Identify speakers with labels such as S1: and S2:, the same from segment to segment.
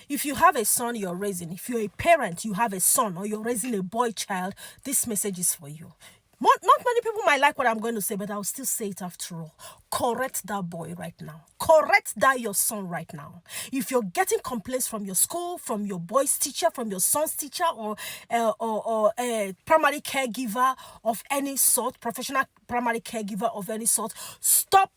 S1: If you have a son you're raising, if you're a parent, you have a son or you're raising a boy child, this message is for you. Not many people might like what I'm going to say, but I'll still say it after all. Correct that boy right now. Correct that your son right now. If you're getting complaints from your school, from your boy's teacher, from your son's teacher, or a primary caregiver of any sort, professional primary caregiver of any sort, stop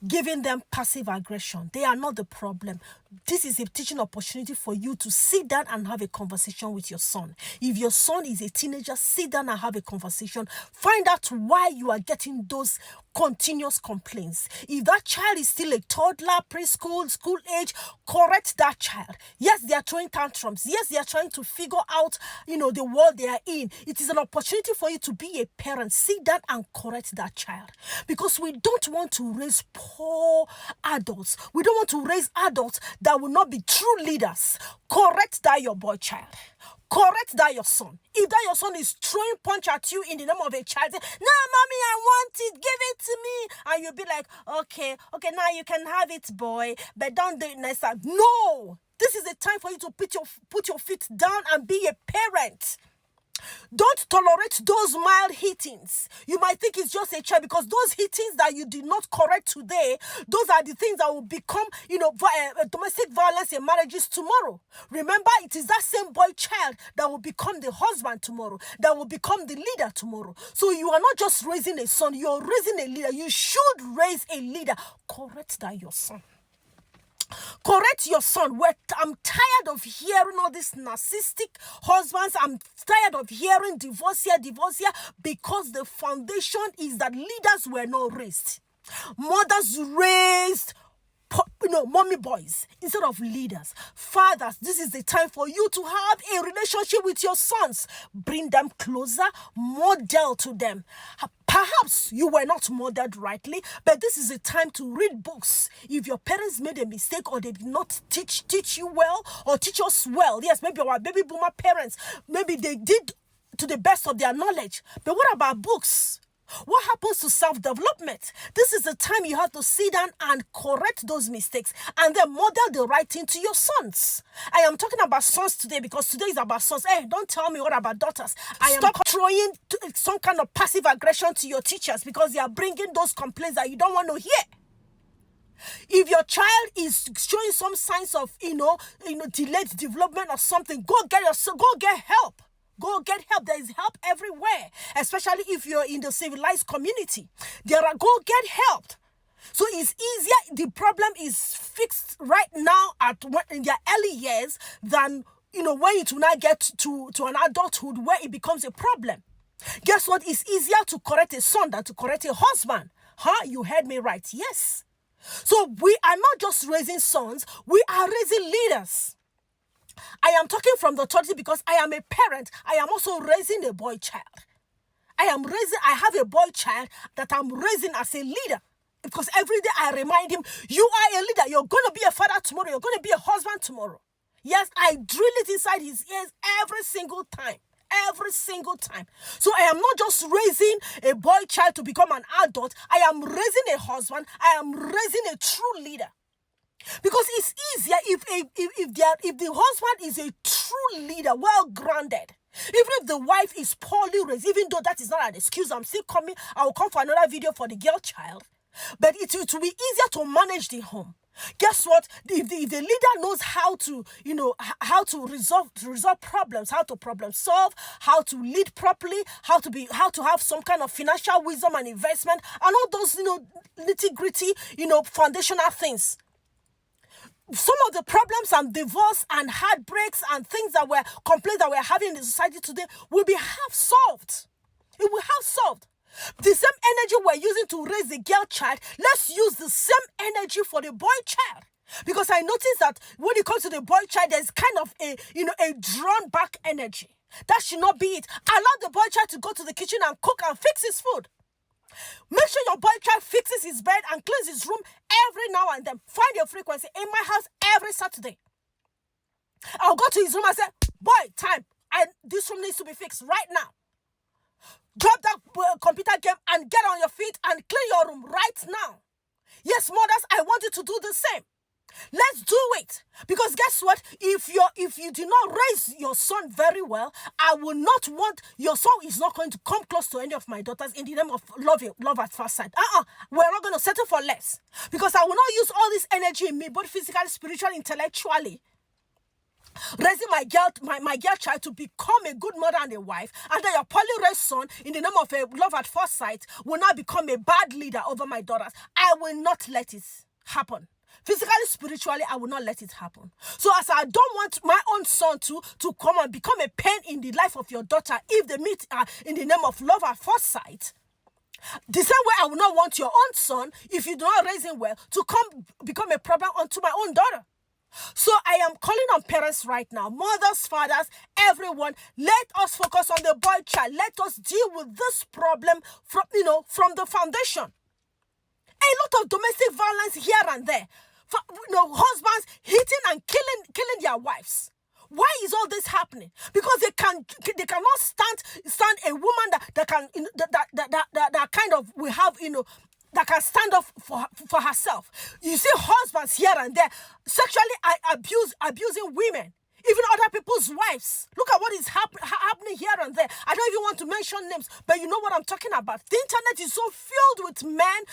S1: giving them passive aggression. They are not the problem. This is a teaching opportunity for you to sit down and have a conversation with your son. If your son is a teenager, sit down and have a conversation. Find out why you are getting those continuous complaints. If that child is still a toddler, preschool, school age, correct that child. Yes, they are throwing tantrums. Yes, they are trying to figure out, the world they are in. It is an opportunity for you to be a parent. Sit down and correct that child. Because we don't want to raise poor adults. We don't want to raise adults that will not be true leaders. Correct that your boy child. Correct that your son. If that your son is throwing punch at you in the name of a child, say, "No, mommy, I want it. Give it to me." And you'll be like, okay, now you can have it, boy, but don't do it next time. No, this is the time for you to put your feet down and be a parent. Don't tolerate those mild hittings. You might think it's just a child, because those hittings that you did not correct today, those are the things that will become, domestic violence in marriages tomorrow. Remember, it is that same boy child that will become the husband tomorrow, that will become the leader tomorrow. So you are not just raising a son, you're raising a leader. You should raise a leader. Correct that your son. Correct your son. I'm tired of hearing all these narcissistic husbands. I'm tired of hearing divorce here, because the foundation is that leaders were not raised. Mothers raised mommy boys instead of leaders. Fathers, this is the time for you to have a relationship with your sons. Bring them closer, model to them. Perhaps you were not modeled rightly, but this is a time to read books. If your parents made a mistake or they did not teach you well or teach us well, yes, maybe our baby boomer parents, maybe they did to the best of their knowledge. But what about books? What happens to self-development? This is the time you have to sit down and correct those mistakes and then model the right thing to your sons. I am talking about sons today because today is about sons. Hey, don't tell me what about daughters. Stop throwing some kind of passive aggression to your teachers because they are bringing those complaints that you don't want to hear. If your child is showing some signs of, delayed development or something, go get help. Go get help. There is help everywhere, especially if you're in the civilized community. Go get help. So it's easier. The problem is fixed right now in their early years than, when it will not get to an adulthood where it becomes a problem. Guess what? It's easier to correct a son than to correct a husband. You heard me right. Yes. So we are not just raising sons. We are raising leaders. I am talking from the authority because I am a parent. I am also raising a boy child. I have a boy child that I'm raising as a leader. Because every day I remind him, you are a leader. You're going to be a father tomorrow. You're going to be a husband tomorrow. Yes, I drill it inside his ears every single time. Every single time. So I am not just raising a boy child to become an adult. I am raising a husband. I am raising a true leader. Because it's easier if the husband is a true leader, well grounded. Even if the wife is poorly raised, even though that is not an excuse, I'm still coming. I will come for another video for the girl child. But it will be easier to manage the home. Guess what? If the leader knows how to resolve problems, how to problem solve, how to lead properly, how to have some kind of financial wisdom and investment, and all those nitty-gritty foundational things. Some of the problems and divorce and heartbreaks and things complaints that we're having in the society today will be half solved. It will half solved. The same energy we're using to raise the girl child, let's use the same energy for the boy child. Because I noticed that when it comes to the boy child, there's kind of a drawn back energy. That should not be it. Allow the boy child to go to the kitchen and cook and fix his food. Make sure your boy child fixes his bed and cleans his room every now and then. Find your frequency in my house every Saturday. I'll go to his room and say, boy, time. This room needs to be fixed right now. Drop that computer game and get on your feet and clean your room right now. Yes, mothers, I want you to do the same. Let's do it. Because guess what? If you do not raise your son very well, I will not want your son is not going to come close to any of my daughters in the name of love at first sight. We're not going to settle for less. Because I will not use all this energy in me, both physically, spiritually, intellectually, raising my girl child to become a good mother and a wife, and then your poorly raised son in the name of a love at first sight will now become a bad leader over my daughters. I will not let it happen. Physically, spiritually, I will not let it happen. So as I don't want my own son to come and become a pain in the life of your daughter if they meet in the name of love at first sight, the same way I will not want your own son, if you do not raise him well, to come become a problem unto my own daughter. So I am calling on parents right now, mothers, fathers, everyone. Let us focus on the boy child. Let us deal with this problem from the foundation. A lot of domestic violence here and there. Husbands hitting and killing their wives. Why is all this happening? Because they cannot stand a woman that can that kind of will have that can stand up for herself. You see husbands here and there sexually abusing women, even other people's wives. Look at what is happening here and there. I don't even want to mention names, but you know what I'm talking about. The internet is so filled with men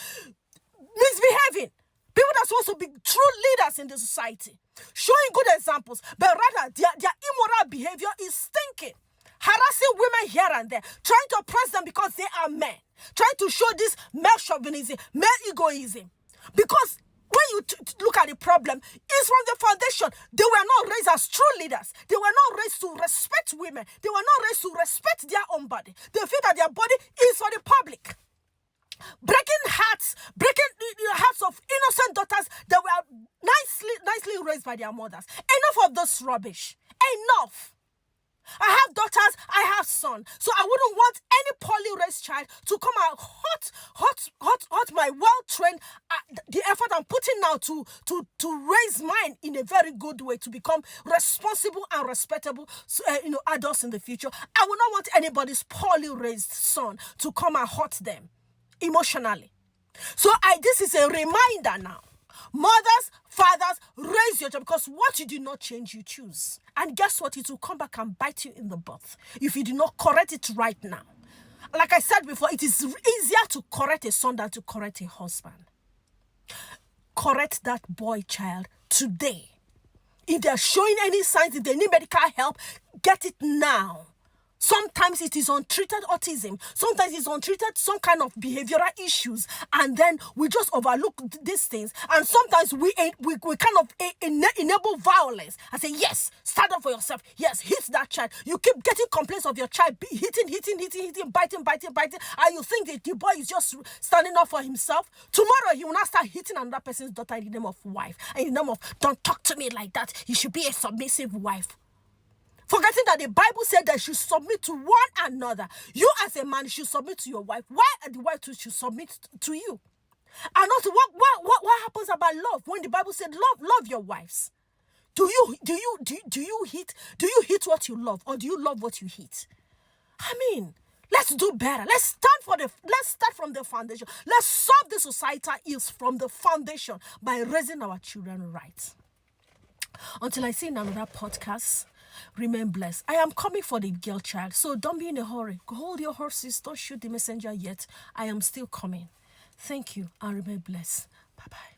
S1: misbehaving. People that are supposed to be true leaders in the society, showing good examples, but rather their immoral behavior is stinking. Harassing women here and there, trying to oppress them because they are men, trying to show this male chauvinism, male egoism. Because when you look at the problem, it's from the foundation. They were not raised as true leaders. They were not raised to respect women. They were not raised to respect their own body. They feel that their body is for the public. Breaking hearts of innocent daughters that were nicely raised by their mothers. Enough of this rubbish. Enough. I have daughters, I have sons. So I wouldn't want any poorly raised child to come out hot my well-trained, the effort I'm putting now to raise mine in a very good way to become responsible and respectable adults in the future. I would not want anybody's poorly raised son to come and hurt them emotionally. So this is a reminder now. Mothers, fathers, raise your child, because what you do not change, you choose. And guess what? It will come back and bite you in the butt if you do not correct it right now. Like I said before, it is easier to correct a son than to correct a husband. Correct that boy child today. If they're showing any signs, if they need medical help, get it now. Sometimes it is untreated autism. Sometimes it's untreated some kind of behavioral issues. And then we just overlook these things. And sometimes we kind of enable violence. I say, yes, stand up for yourself. Yes, hit that child. You keep getting complaints of your child hitting, biting. And you think that the boy is just standing up for himself. Tomorrow, he will not start hitting another person's daughter in the name of wife. And in the name of, don't talk to me like that. You should be a submissive wife. Forgetting that the Bible said that you should submit to one another. You as a man should submit to your wife. Why the wife too should submit to you? And also, what happens about love when the Bible said love your wives? Do you hit what you love, or do you love what you hit? I mean, let's do better. Let's start from the foundation. Let's solve the societal ills from the foundation by raising our children right. Until I see in another podcast, remain blessed. I am coming for the girl child, so don't be in a hurry. Hold your horses. Don't shoot the messenger yet. I am still coming. Thank you and remain blessed. Bye-bye.